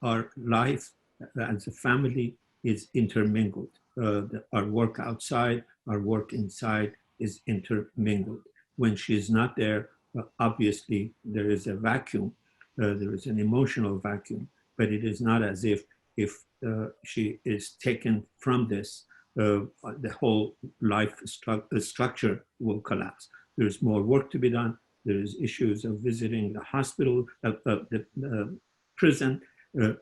Our life as a family is intermingled. Our work outside, our work inside is intermingled. When she's not there, obviously there is a vacuum, there is an emotional vacuum, but it is not as if she is taken from this, the whole life structure will collapse. There's more work to be done. There's issues of visiting the hospital, the prison,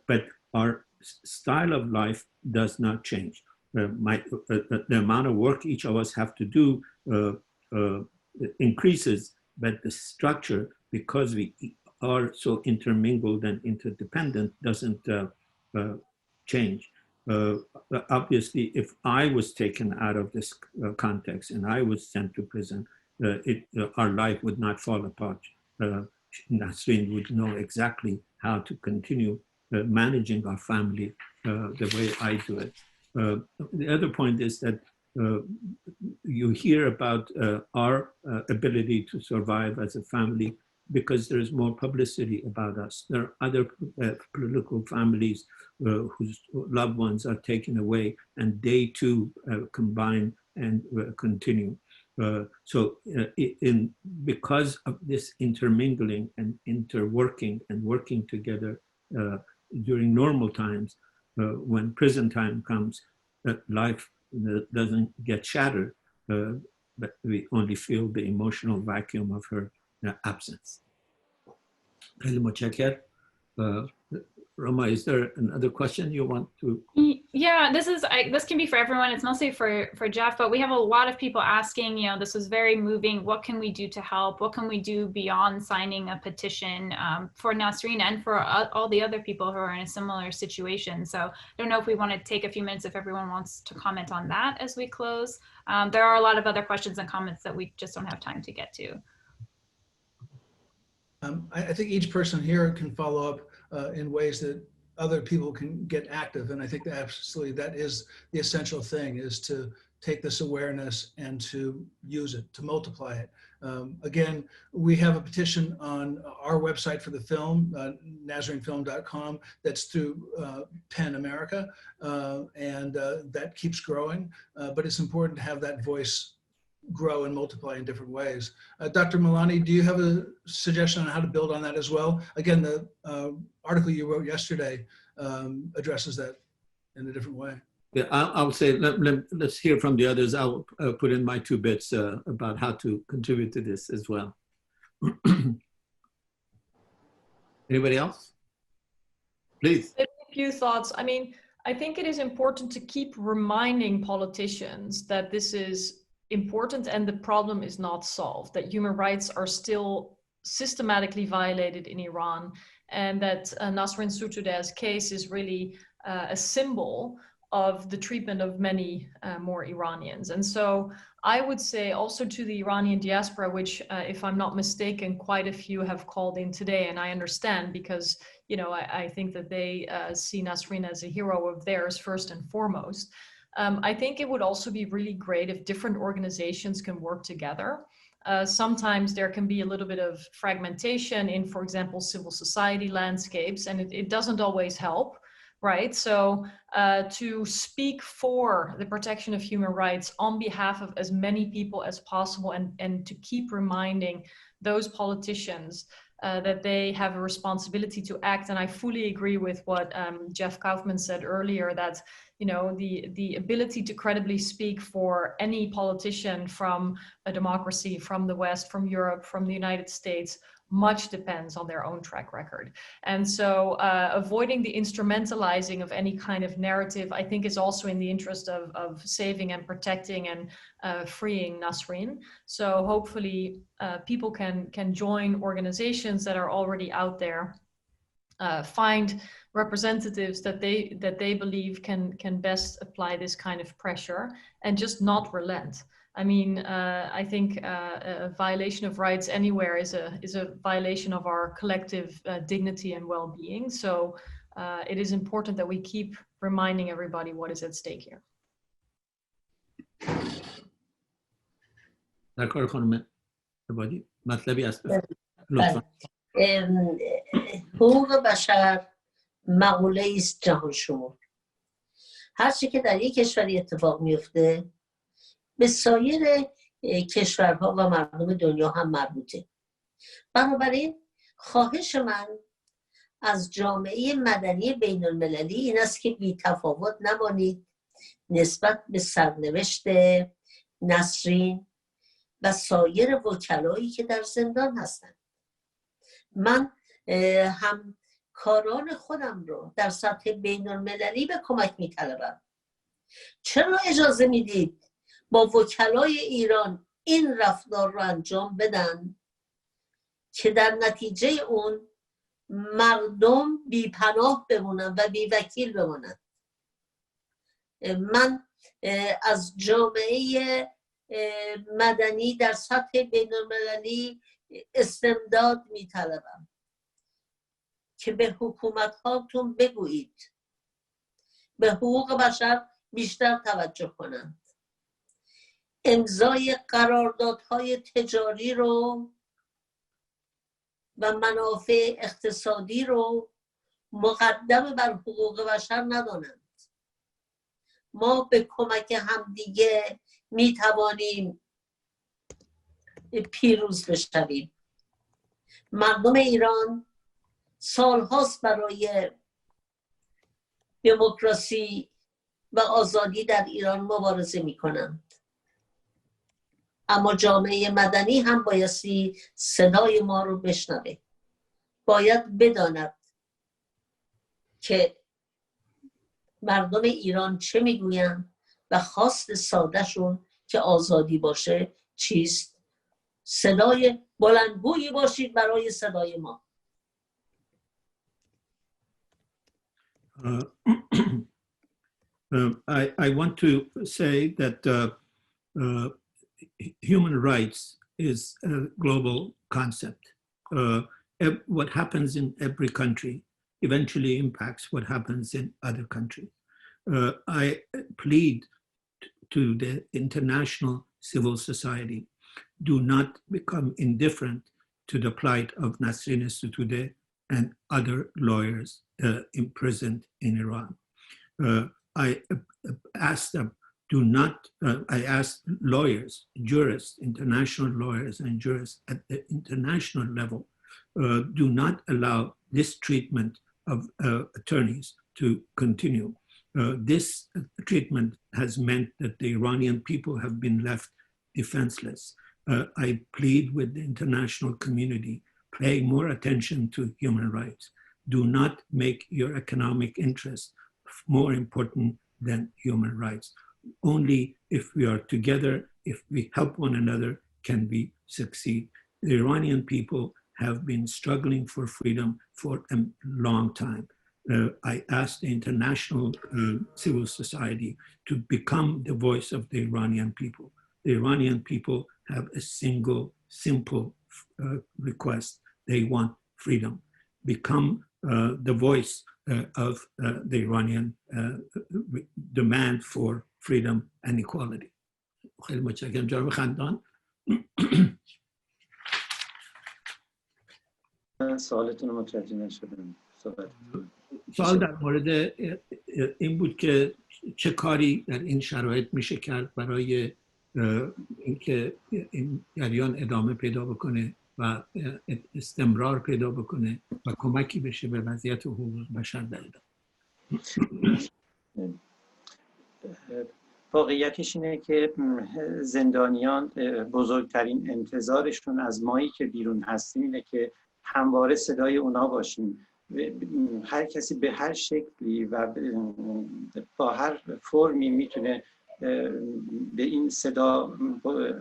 but our style of life does not change. The amount of work each of us have to do increases, but the structure, because we are so intermingled and interdependent, doesn't change. Obviously, if I was taken out of this context and I was sent to prison, our life would not fall apart. Nasrin would know exactly how to continue managing our family the way I do it. The other point is that you hear about our ability to survive as a family because there's more publicity about us. There are other political families whose loved ones are taken away, and they too combine and continue. Because of this intermingling and interworking and working together during normal times, when prison time comes, life doesn't get shattered, but we only feel the emotional vacuum of her absence. Roma, is there another question you want to? Yeah, this can be for everyone. It's mostly for Jeff, but we have a lot of people asking, this was very moving. What can we do to help? What can we do beyond signing a petition for Nasrin and for all the other people who are in a similar situation? So I don't know if we want to take a few minutes if everyone wants to comment on that as we close. There are a lot of other questions and comments that we just don't have time to get to. I think each person here can follow up in ways that other people can get active. And I think that absolutely that is the essential thing, is to take this awareness and to use it, to multiply it. Again, we have a petition on our website for the film, nasrinfilm.com, that's through PEN America, and that keeps growing. But it's important to have that voice grow and multiply in different ways. Dr. Milani, do you have a suggestion on how to build on that as well? Again, the article you wrote yesterday addresses that in a different way. Yeah, I'll say, let's hear from the others. I'll put in my 2 bits about how to contribute to this as well. Anybody else? Please. A few thoughts. I mean, I think it is important to keep reminding politicians that this is important and the problem is not solved, that human rights are still systematically violated in Iran, and that Nasrin Sotoudeh's case is really a symbol of the treatment of many more Iranians. And so I would say also to the Iranian diaspora, which if I'm not mistaken, quite a few have called in today, and I understand because, I think that they see Nasrin as a hero of theirs first and foremost. I think it would also be really great if different organizations can work together. Sometimes there can be a little bit of fragmentation in, for example, civil society landscapes, and it doesn't always help, right? So to speak for the protection of human rights on behalf of as many people as possible, and to keep reminding those politicians that they have a responsibility to act. And I fully agree with what Jeff Kaufman said earlier, that the ability to credibly speak for any politician from a democracy, from the West, from Europe, from the United States, much depends on their own track record. And so avoiding the instrumentalizing of any kind of narrative, I think, is also in the interest of saving and protecting and freeing Nasrin. So hopefully people can join organizations that are already out there find representatives that they believe can best apply this kind of pressure and just not relent. I mean, I think a violation of rights anywhere is a violation of our collective dignity and well-being. So it is important that we keep reminding everybody what is at stake here. در خانم عبادی مطلبی است لطفا. حقوق بشر مقوله است جهان شمول. هر چی که در یک کشوری اتفاق میفته به سایر کشورها و مردم دنیا هم مربوطه. بنابراین خواهش من از جامعه مدنی بین المللی این است که بی تفاوت نمانید نسبت به سرنوشت نسرین و سایر وکلایی که در زندان هستند. من همکاران خودم رو در سطح بین المللی به کمک می طلبم. چرا اجازه میدید با وکلای ایران این رفتار رو انجام بدن که در نتیجه اون مردم بی پناه بمونن و بی وکیل بمونن؟ من از جامعه مدنی در سطح بین المللی استمداد می طلبم که به حکومت هاتون بگویید به حقوق بشر بیشتر توجه کنند. امضای قراردادهای تجاری رو و منافع اقتصادی رو مقدم بر حقوق بشر ندانند. ما به کمک همدیگه می توانیم پیروز بشویم. مردم ایران سالهاست برای دموکراسی و آزادی در ایران مبارزه می کنند. اما جامعه مدنی هم بایستی صدای ما رو بشنوه. باید بداند که مردم ایران چه میگویند و خواست سادهشون که آزادی باشه چیست. صدای بلندگویی باشید برای صدای ما. I want to say that human rights is a global concept. What happens in every country eventually impacts what happens in other countries. I plead to the international civil society, do not become indifferent to the plight of Nasrin Sotoudeh and other lawyers imprisoned in Iran. I ask them, I ask lawyers, jurists, international lawyers and jurists at the international level, do not allow this treatment of attorneys to continue. This treatment has meant that the Iranian people have been left defenseless. I plead with the international community, pay more attention to human rights. Do not make your economic interests more important than human rights. Only if we are together, if we help one another, can we succeed. The Iranian people have been struggling for freedom for a long time. I ask the international civil society to become the voice of the Iranian people. The Iranian people have a single, simple request. They want freedom. Become the voice of the Iranian demand for freedom and equality. خیلی متشکرم جناب خندان. سوالتون رو متوجه نشدم. سوال در مورد این بود که چه کاری در این شرایط میشه کرد برای اینکه این جریان ادامه پیدا بکنه و استمرار پیدا بکنه و کمکی بشه به وضعیت حقوق بشر در ایران. واقعیتش اینه که زندانیان بزرگترین انتظارشون از مایی که بیرون هستیم اینه که همواره صدای اونا باشیم. هر کسی به هر شکلی و با هر فرمی میتونه به این صدا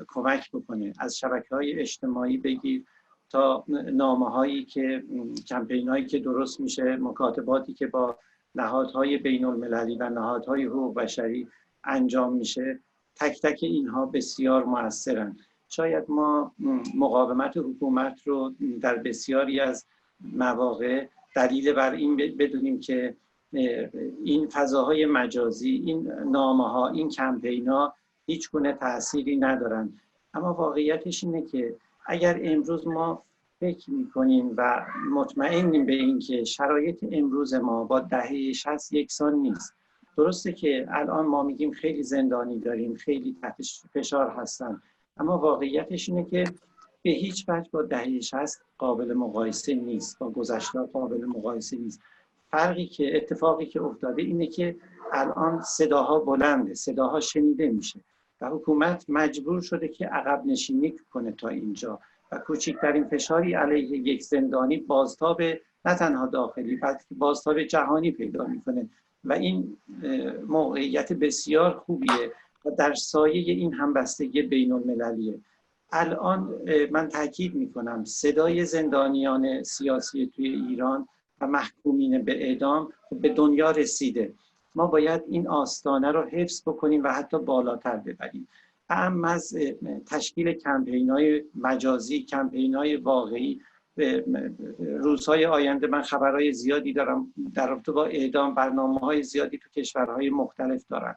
کمک بکنه. از شبکه‌های اجتماعی بگیر تا نامه هایی که کمپین هایی که درست میشه، مکاتباتی که با نهادهای بین المللی و نهادهای حقوق بشری انجام میشه، تک تک اینها بسیار موثرن. شاید ما مقاومت حکومت رو در بسیاری از مواقع دلیل بر این بدونیم که این فضاهای مجازی، این نامه ها، این کمپین ها هیچ گونه تأثیری ندارن. اما واقعیتش اینه که اگر امروز ما فکر میکنیم و مطمئنیم به این که شرایط امروز ما با دهه 60 یکسان نیست. درسته که الان ما میگیم خیلی زندانی داریم، خیلی تحت فشار هستن، اما واقعیتش اینه که به هیچ وجه با دهه 60 قابل مقایسه نیست، با گذشته قابل مقایسه نیست. اتفاقی که افتاده اینه که الان صداها بلنده، صداها شنیده میشه و حکومت مجبور شده که عقب نشینی کنه تا اینجا و کوچکترین فشاری علیه یک زندانی بازتاب نه تنها داخلی بلکه بازتاب جهانی پیدا میکنه و این موقعیت بسیار خوبیه و در سایه این همبستگی بین المللیه. الان من تاکید میکنم صدای زندانیان سیاسی توی ایران و محکومین به اعدام به دنیا رسیده. ما باید این آستانه رو حفظ بکنیم و حتی بالاتر ببریم. اما از تشکیل کمپین‌های مجازی، کمپین‌های واقعی، روزهای آینده من خبرهای زیادی دارم در رابطه با اعدام، برنامه‌های زیادی تو کشورهای مختلف دارن،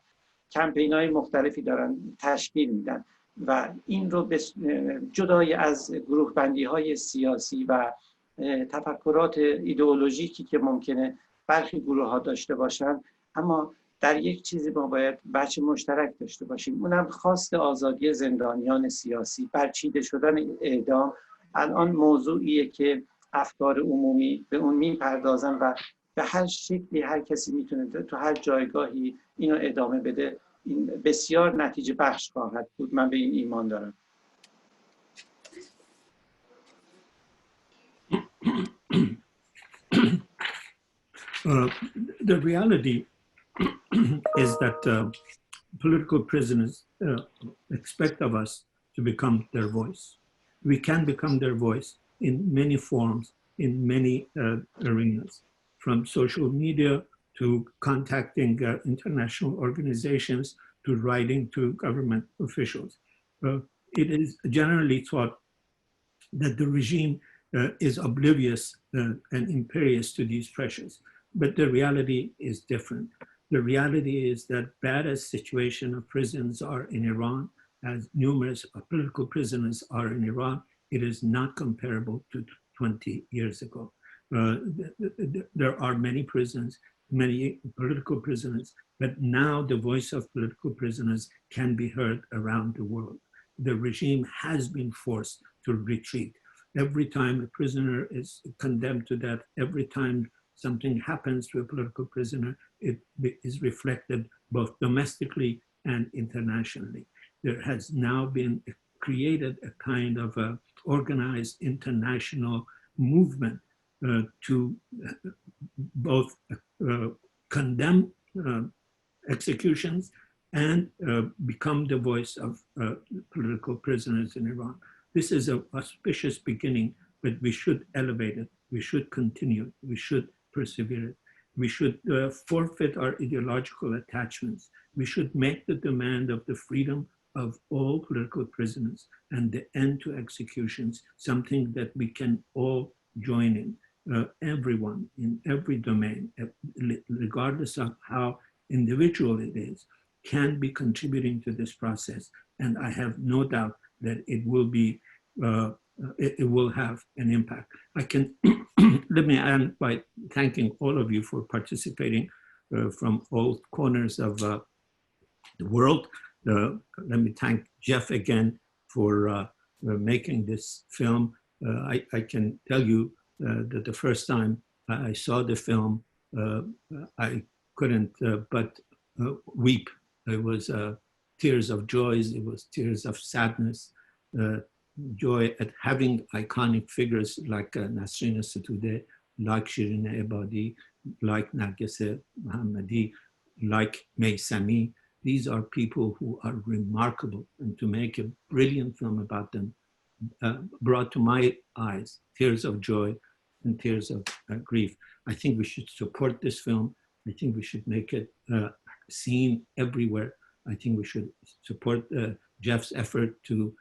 کمپین‌های مختلفی دارن تشکیل میدن و این رو جدای از گروه بندی‌های سیاسی و تفکرات ایدئولوژیکی که ممکنه برخی گروه‌ها داشته باشن، اما در یک چیزی ما باید بچه مشترک داشته باشیم، اونم خواست آزادی زندانیان سیاسی. برچیده شدن اعدام الان موضوعیه که افکار عمومی به اون میپردازن و به هر شکلی هر کسی میتونه تو هر جایگاهی اینو ادامه بده. این بسیار نتیجه بخش خواهد بود، من به این ایمان دارم. The reality is that political prisoners expect of us to become their voice. We can become their voice in many forms, in many arenas, from social media to contacting international organizations to writing to government officials. It is generally thought that the regime is oblivious and imperious to these pressures. But the reality is different. The reality is that bad as situation of prisons are in Iran, as numerous political prisoners are in Iran, it is not comparable to 20 years ago. There are many prisons, many political prisoners, but now the voice of political prisoners can be heard around the world. The regime has been forced to retreat. Every time a prisoner is condemned to death, every time something happens to a political prisoner, it is reflected both domestically and internationally. There has now been created a kind of a organized international movement to both condemn executions and become the voice of political prisoners in Iran. This is an auspicious beginning, but we should elevate it. We should continue. We should persevere it. We should forfeit our ideological attachments. We should make the demand of the freedom of all political prisoners and the end to executions something that we can all join in. Everyone in every domain, regardless of how individual it is, can be contributing to this process. And I have no doubt that it will be, it will have an impact. I can, let me end by thanking all of you for participating from all corners of the world. Let me thank Jeff again for making this film. I can tell you that the first time I saw the film, I couldn't but weep. It was tears of joy, it was tears of sadness, joy at having iconic figures like Nasrin Sotoudeh, like Shirin Ebadi, like Nargis Mohammadi, like Maysami. These are people who are remarkable, and to make a brilliant film about them brought to my eyes tears of joy and tears of grief. I think we should support this film. I think we should make it seen everywhere. I think we should support Jeff's effort to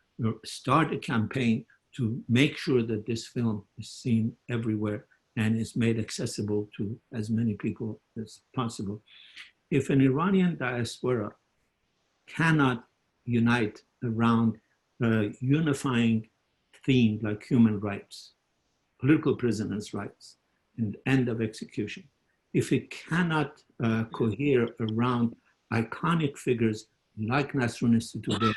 start a campaign to make sure that this film is seen everywhere and is made accessible to as many people as possible. If an Iranian diaspora cannot unite around a unifying theme like human rights, political prisoners' rights, and end of execution, if it cannot cohere around iconic figures like Nasrin Sotoudeh,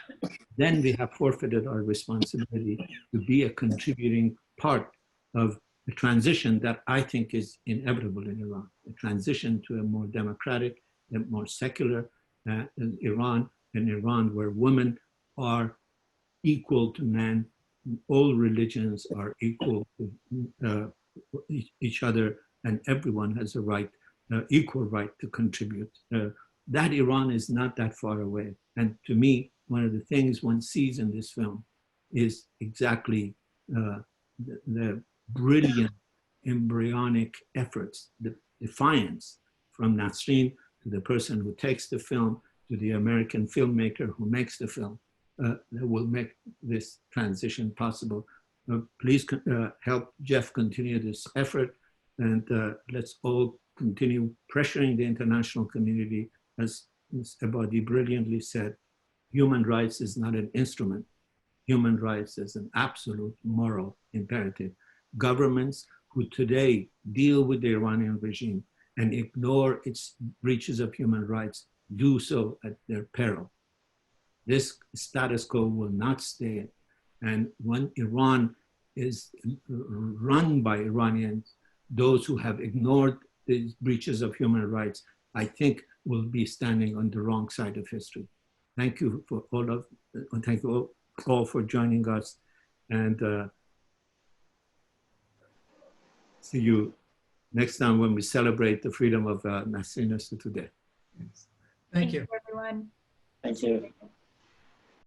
then we have forfeited our responsibility to be a contributing part of a transition that I think is inevitable in Iran, a transition to a more democratic, a more secular Iran, an Iran where women are equal to men, all religions are equal to each other, and everyone has a right, equal right to contribute. That Iran is not that far away. And to me, one of the things one sees in this film is exactly the brilliant embryonic efforts, the defiance from Nasrin to the person who takes the film, to the American filmmaker who makes the film, that will make this transition possible. Please help Jeff continue this effort, and let's all continue pressuring the international community. As Ms. Ebadi brilliantly said, human rights is not an instrument. Human rights is an absolute moral imperative. Governments who today deal with the Iranian regime and ignore its breaches of human rights do so at their peril. This status quo will not stay. And when Iran is run by Iranians, those who have ignored these breaches of human rights, I think will be standing on the wrong side of history. Thank you for thank you all for joining us, and see you next time when we celebrate the freedom of Nasrin Sotoudeh. Thank you. Everyone. Thank you.